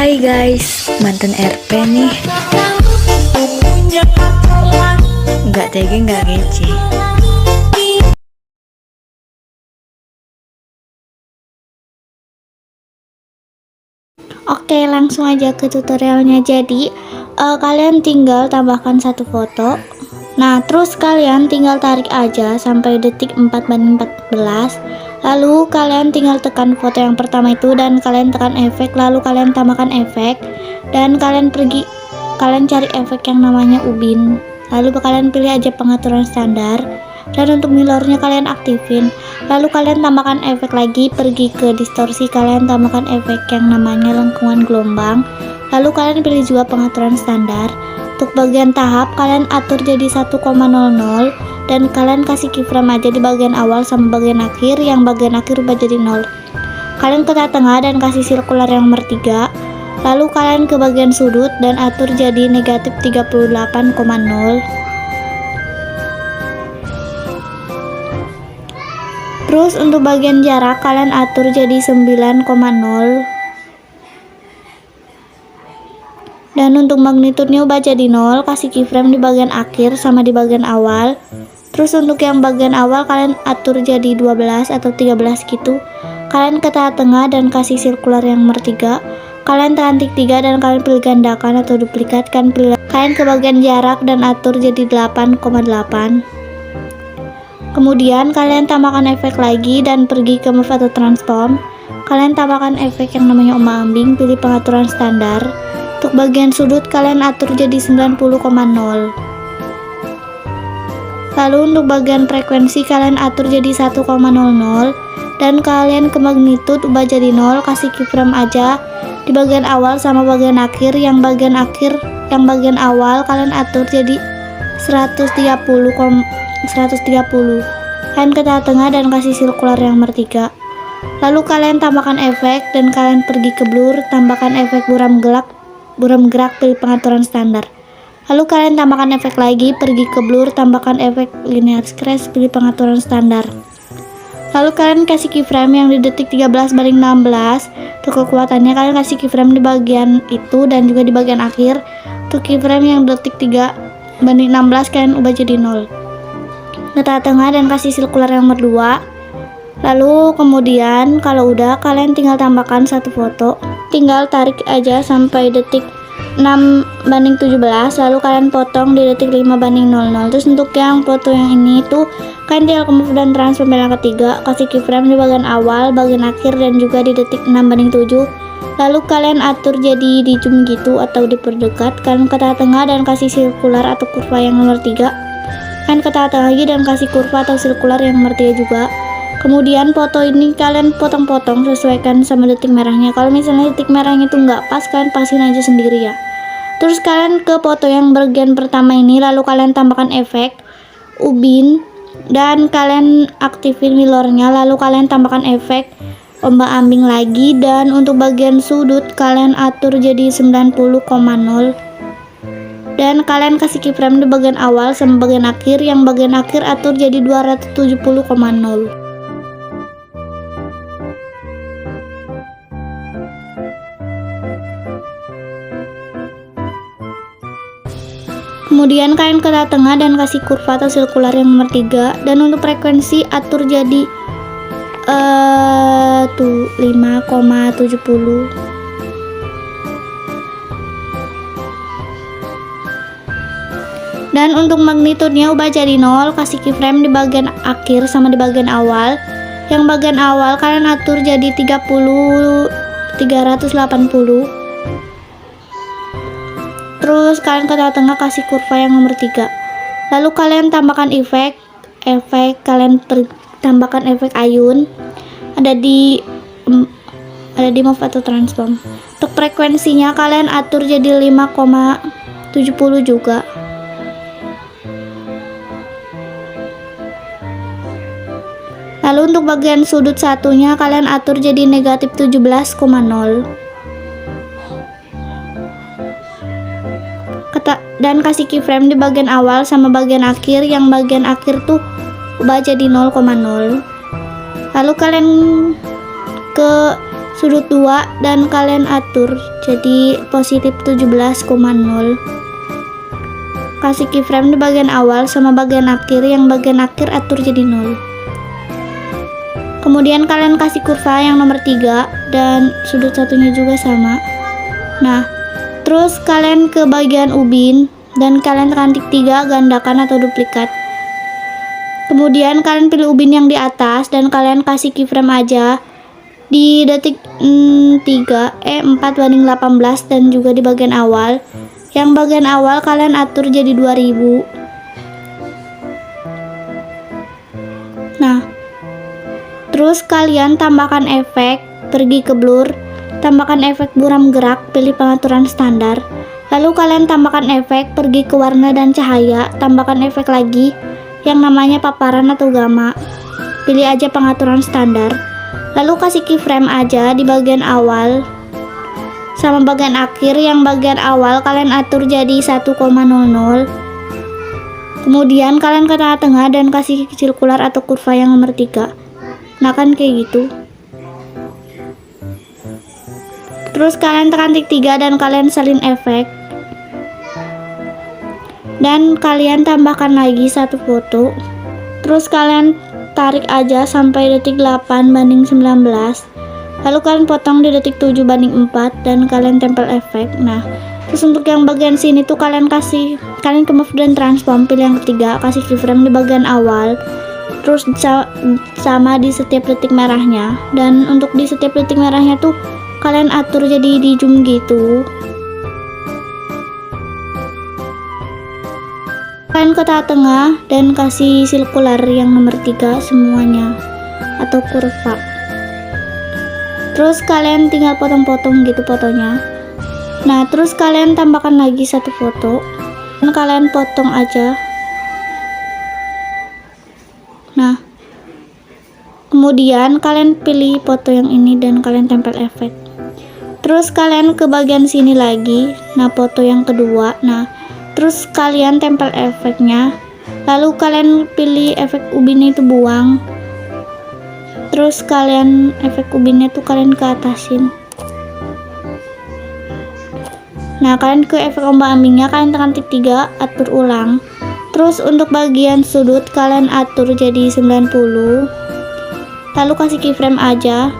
Hai guys, mantan RP nih. Nggak tege, nggak ngece. Oke, langsung aja ke tutorialnya. Jadi kalian tinggal tambahkan satu foto. Nah, terus kalian tinggal tarik aja sampai detik 4:14. Lalu kalian tinggal tekan foto yang pertama itu dan kalian tekan efek, lalu kalian tambahkan efek dan kalian cari efek yang namanya ubin. Lalu kalian pilih aja pengaturan standar. Dan untuk mirrornya kalian aktifin, lalu kalian tambahkan efek lagi, pergi ke distorsi, kalian tambahkan efek yang namanya lengkungan gelombang, lalu kalian pilih juga pengaturan standar. Untuk bagian tahap kalian atur jadi 1,00 dan kalian kasih keyframe aja di bagian awal sama bagian akhir, yang bagian akhir ubah jadi 0. Kalian ke tengah dan kasih sirkular yang nomor 3, lalu kalian ke bagian sudut dan atur jadi negatif 38,0. Terus untuk bagian jarak kalian atur jadi 9,0. Dan untuk magnitudenya ubah jadi 0, kasih keyframe di bagian akhir sama di bagian awal. Terus untuk yang bagian awal kalian atur jadi 12 atau 13 gitu. Kalian ke tengah dan kasih sirkular yang nomor 3. Kalian tekan tik 3 dan kalian pilih gandakan atau duplikat, kalian ke bagian jarak dan atur jadi 8,8. Kemudian kalian tambahkan efek lagi dan pergi ke move atau transform. Kalian tambahkan efek yang namanya ombak-ambing, pilih pengaturan standar. Untuk bagian sudut kalian atur jadi 90,0. Lalu untuk bagian frekuensi kalian atur jadi 1,00 dan kalian ke magnitud ubah jadi 0, kasih keyframe aja di bagian awal sama bagian akhir, yang bagian awal kalian atur jadi 130. Kalian ke tengah dan kasih sirkular yang nomor 3. Lalu kalian tambahkan efek dan kalian pergi ke blur, tambahkan efek buram gerak, pilih pengaturan standar. Lalu kalian tambahkan efek lagi, pergi ke blur, tambahkan efek linear scratch, pilih pengaturan standar. Lalu kalian kasih keyframe yang di detik 13/16. Untuk kekuatannya kalian kasih keyframe di bagian itu dan juga di bagian akhir. Untuk keyframe yang detik 3/16 kalian ubah jadi 0. Ke tengah dan kasih sirkular yang nomor 2. Lalu kemudian kalau udah kalian tinggal tambahkan satu foto, tinggal tarik aja sampai detik 6/17, lalu kalian potong di detik 5/00. Terus untuk yang foto yang ini tuh kalian tinggal ke move dan transform yang ketiga, kasih keyframe di bagian awal, bagian akhir dan juga di detik 6/7. Lalu kalian atur jadi di zoom gitu atau diperdekat, kalian ke tengah dan kasih sirkular atau kurva yang nomor 3. Kalian ke tengah lagi dan kasih kurva atau sirkular yang nomor 3 juga. Kemudian foto ini kalian potong-potong sesuaikan sama detik merahnya. Kalau misalnya detik merahnya itu nggak pas, kalian pasin aja sendiri ya. Terus kalian ke foto yang bagian pertama ini, lalu kalian tambahkan efek ubin dan kalian aktifin mirrornya, lalu kalian tambahkan efek ombak-ambing lagi, dan untuk bagian sudut kalian atur jadi 90,0 dan kalian kasih keyframe di bagian awal sama bagian akhir, yang bagian akhir atur jadi 270,0. Kemudian kalian ke tengah dan kasih kurva atau sirkular yang nomor 3, dan untuk frekuensi atur jadi 5,70. Dan untuk magnitudenya ubah jadi 0, kasih keyframe di bagian akhir sama di bagian awal. Yang bagian awal kalian atur jadi 380. Terus kalian ke tengah kasih kurva yang nomor 3. Lalu kalian tambahkan efek kalian tambahkan efek ayun, ada di move atau transform. Untuk frekuensinya kalian atur jadi 5,70 juga. Lalu untuk bagian sudut satunya kalian atur jadi negatif 17,0. Dan kasih keyframe di bagian awal sama bagian akhir, yang bagian akhir tuh ubah jadi 0,0. Lalu kalian ke sudut 2 dan kalian atur jadi positif 17,0. Kasih keyframe di bagian awal sama bagian akhir, yang bagian akhir atur jadi 0. Kemudian kalian kasih kurva yang nomor 3 dan sudut satunya juga sama. Nah, terus kalian ke bagian ubin dan kalian tekan tik 3, gandakan atau duplikat. Kemudian kalian pilih ubin yang di atas dan kalian kasih keyframe aja di detik 4 banding 18 dan juga di bagian awal. Yang bagian awal kalian atur jadi 2000. Nah, terus kalian tambahkan efek, pergi ke blur, tambahkan efek buram gerak, pilih pengaturan standar. Lalu kalian tambahkan efek, pergi ke warna dan cahaya, tambahkan efek lagi yang namanya paparan atau gamma. Pilih aja pengaturan standar. Lalu kasih keyframe aja di bagian awal sama bagian akhir, yang bagian awal kalian atur jadi 1,00. Kemudian kalian ke tengah-tengah dan kasih sirkular atau kurva yang nomor 3. Nah, kan kayak gitu. Terus kalian tekan tik 3 dan kalian salin efek. Dan kalian tambahkan lagi satu foto. Terus kalian tarik aja sampai detik 8 banding 19. Lalu kalian potong di detik 7 banding 4 dan kalian tempel efek. Nah, terus untuk yang bagian sini tuh kalian ke move dan transform, pilih yang ketiga, kasih keyframe di bagian awal. Terus sama di setiap detik merahnya, dan untuk di setiap detik merahnya tuh kalian atur jadi di zoom gitu. Kalian ke tengah dan kasih sirkular yang nomor 3 semuanya atau kurva. Terus kalian tinggal potong-potong gitu fotonya. Nah, terus kalian tambahkan lagi satu foto dan kalian potong aja. Nah, kemudian kalian pilih foto yang ini dan kalian tempel efek. Terus kalian ke bagian sini lagi, nah foto yang kedua. Nah, terus kalian tempel efeknya. Lalu kalian pilih efek ubinnya itu buang. Terus kalian efek ubinnya tuh kalian ke atasin. Nah, kalian ke efek ombak-ambingnya, kalian tekan tik 3, atur ulang. Terus untuk bagian sudut kalian atur jadi 90. Lalu kasih keyframe aja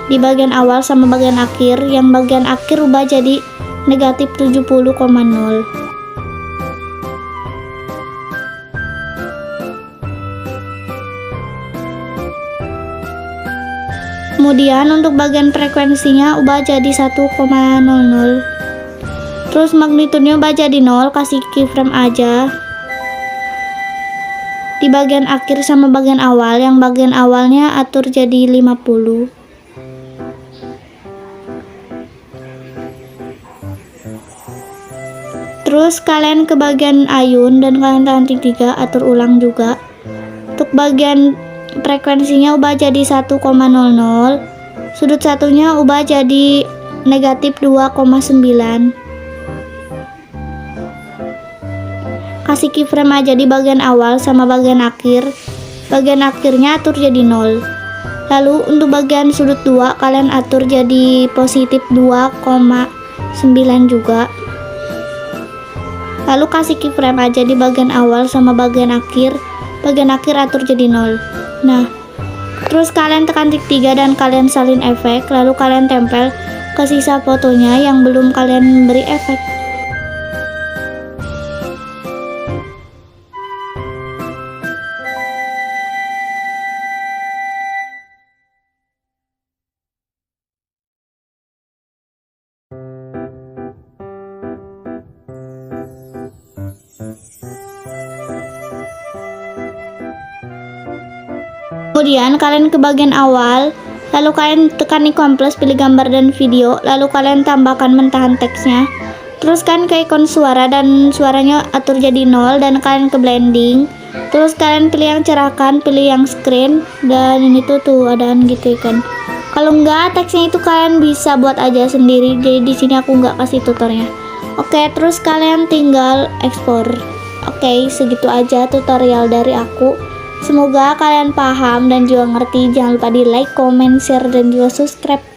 di bagian awal sama bagian akhir, yang bagian akhir ubah jadi negatif 70,0. Kemudian untuk bagian frekuensinya ubah jadi 1,00. Terus magnitudenya ubah jadi 0, kasih keyframe aja di bagian akhir sama bagian awal, yang bagian awalnya atur jadi 50. Terus kalian ke bagian ayun dan kalian tekan tik 3, atur ulang juga. Untuk bagian frekuensinya ubah jadi 1,00. Sudut satunya ubah jadi negatif 2,9. Kasih keyframe aja di bagian awal sama bagian akhir. Bagian akhirnya atur jadi 0. Lalu untuk bagian sudut 2 kalian atur jadi positif 2,9 juga. Lalu kasih keyframe aja di bagian awal sama bagian akhir. Bagian akhir atur jadi 0. Nah, terus kalian tekan tik 3 dan kalian salin efek. Lalu kalian tempel ke sisa fotonya yang belum kalian beri efek. Kemudian kalian ke bagian awal, lalu kalian tekan ikon plus, pilih gambar dan video, lalu kalian tambahkan mentahan teksnya. Terus kalian ke ikon suara dan suaranya atur jadi 0 dan kalian ke blending. Terus kalian pilih yang cerahkan, pilih yang screen, dan ini tuh adaan gitu kan. Kalau enggak teksnya itu kalian bisa buat aja sendiri. Jadi di sini aku nggak kasih tutornya. Oke, terus kalian tinggal ekspor. Oke, segitu aja tutorial dari aku. Semoga kalian paham dan juga ngerti. Jangan lupa di like, comment, share, dan juga subscribe.